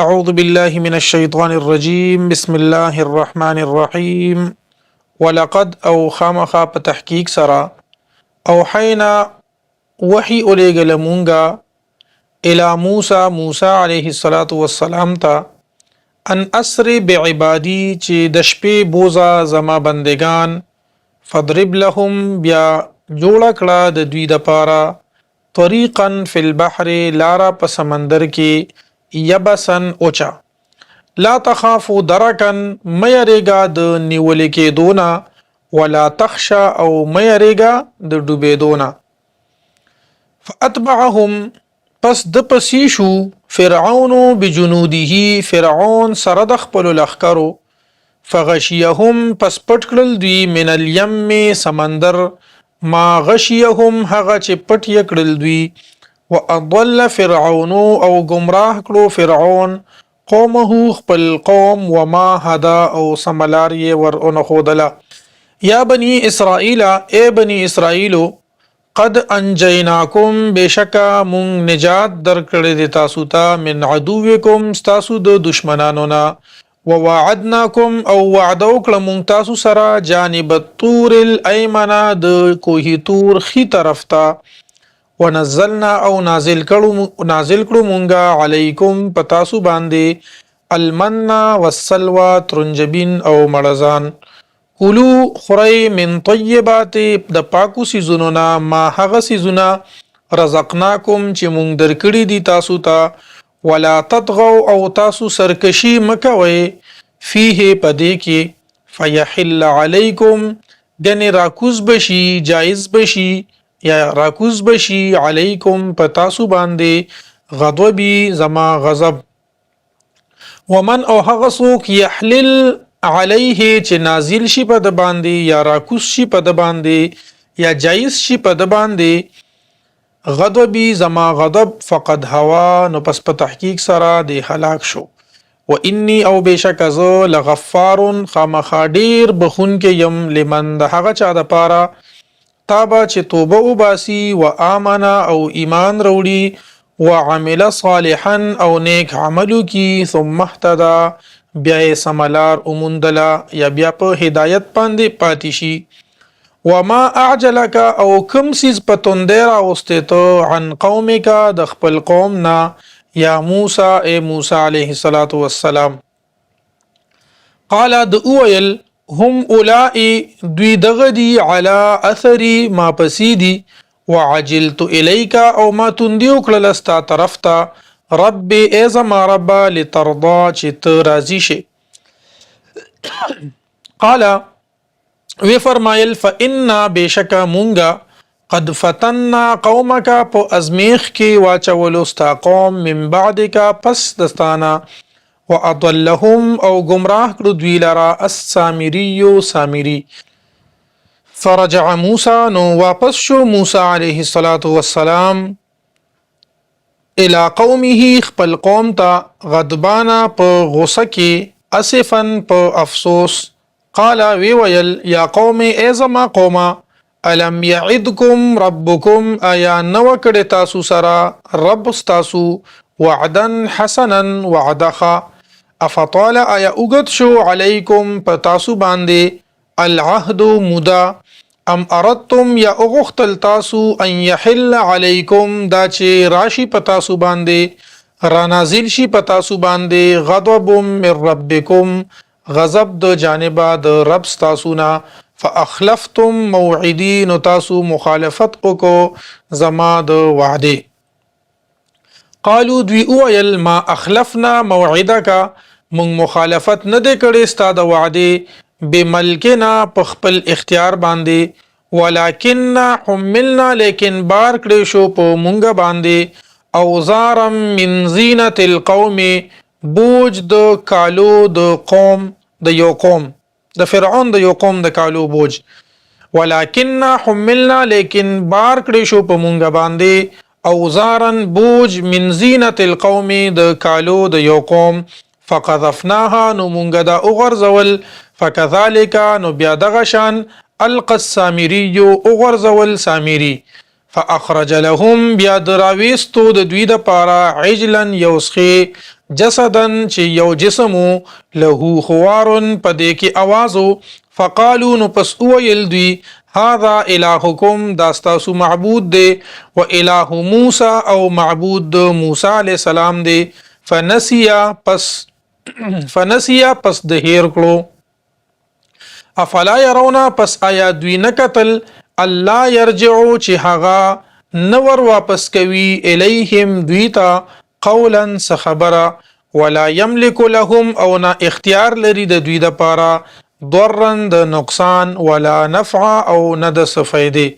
أعوذ بالله من الشيطان الرجيم بسم الله الرحمن الرحيم ولقد او خامخا په تحقیق سرا اوحینا وحی الیګل مونږه الی موسی علیه الصلاة والسلام ته ان اسر بعبادی چې د شپې بوزا زما بندگان فضرب لهم بیا جوړ کړه د دوی د پاره طریقا فی البحر لارا په سمندر کې یبسن اوچا لا تخافوا درکن مېریګا د نیولې کې دونا ولا تخشى او مېریګا د ډوبې دونا فاتبعهم پس د پسیشو فرعون بجنوده فرعون سره د خپل لخرو فغشيهم پس پټکل دوی من الیم سمندر ما غشيهم هغه چې پټ یکړل دوی واضل فرعون او گمراه کړو فرعون قومه خپل قوم وما هدا او سملار یې ور اونخودلا یا بنی اسرائیل اے بنی اسرائیل قد انجیناکم بشکا مون نجات درکړې د تاسو ته من عدوکم تاسو د دشمنانو نه ووعدناکم او وعده وکړه مون تاسو سره جانب الطور الایمن د کوهی تور خي طرف ته ونزلنا او نازل کړو مونږه علیکم پتاسو باندې المن والسلوى ترنجبین او مړزان کلو خری من طیبات د پاکو سيزونو نا ما هغه سيزونه رزقناکم چې مونږ درکړي دي تاسو ته ولا تطغوا او تاسو سرکشي مکوي فيه پدې کې فیحل علیکم دنه راکوز بشي جایز بشي یا راکوز بشي علیکم پتاسو باندې غضبی زما غضب ومن او هغه څوک یحلل علیه چې نازل شي په د باندې یا راکوز شي په د باندې یا جایز شي په د باندې غضبی زما غضب فقد هوا نو پس په تحقیق سره د هلاک شو و انی او بشک ز لغفار خامخادیر بخون کې یم لمن د هغه چا د پاره تابا چې توبه وباسي و امنه او ایمان وروړي و عمل صالحا او نیک عملو کی ثم اهتدى بیا سملار اومندلا یا بیا په هدایت باندې پاتې شي وما اعجلک او کوم سیز پتوندیر اوسته ته عن قومک د خپل قوم نا یا موسی اے موسی علیه الصلاۃ والسلام قال دعویل هم اولائی دوی دغدی علا اثری ما پسیدی وعجلت الیکا او ما تندیو کللستا طرفتا رب ایزا ما ربا لترضا چت رازی شه قال وی فرمایل فإنا بشکا مونگا قد فتنا قومک پو ازمیخ کی واچولو ستا قوم من بعدک پس دستانا واضلهم او گمراه کړو دوی لرا السامری سامری فرجع موسی نو واپس شو موسی علیه الصلاۃ والسلام الی قومه خپل قوم ته غضبانا په غوسه کې اسفن په افسوس قال وی ویل یا قوم ای زما قومه الم یعدکم ربکم ایا نو کړه تاسو سره رب تاسو وعدن حسنا وعدخا افطال ایا اوغت شو علیکم پتاسو باندې العهد مدا ام اردتم یا اغختل تاسو ان یحل علیکم دا چې راشی پتاسو باندې را نازل شي پتاسو باندې غضب من ربکم غضب د جانبه د رب تاسو نه فاخلفتم موعدی نو تاسو مخالفت وکړو زما د وعده قالو دوی اویل ما اخلفنا موعدک مونږ مخالفت نه دې کړې ستا د وعده بملکنا په خپل اختیار باندې ولکن حملنا لیکن بار کړې شو په مونږ باندې اوزارم من زینت القوم بوج د کالو د قوم د یو قوم د فرعون د یو قوم د کالو بوج ولکن حملنا لیکن بار کړې شو په مونږ باندې اوزارن بوج من زینت القوم د کالو د یو قوم فقذفناها نو مونږه دا اوغرزول فكذلك نو بیا دغه شان القى السامري اوغرزول سامري فاخرج لهم بیا دراويستو د دوی د پاره عجلا یوسخي جسدن چې یو جسمو له خوارن پدې کې आवाजو فقالو نو پس ویل دوی هذا الهکم داستاسو معبود دی و اله موسی او معبود موسی علیہ السلام دی فنسیا پس د هیر کړو افلا يرونا پس آیا دوی نکتل الله يرجعو چې هغه نور واپس کوي الیهم دویتا قولا خبره ولا يملك لهم او نا اختیار لري د دوی د پاره ضرن د نقصان ولا نفع او نه د فائدې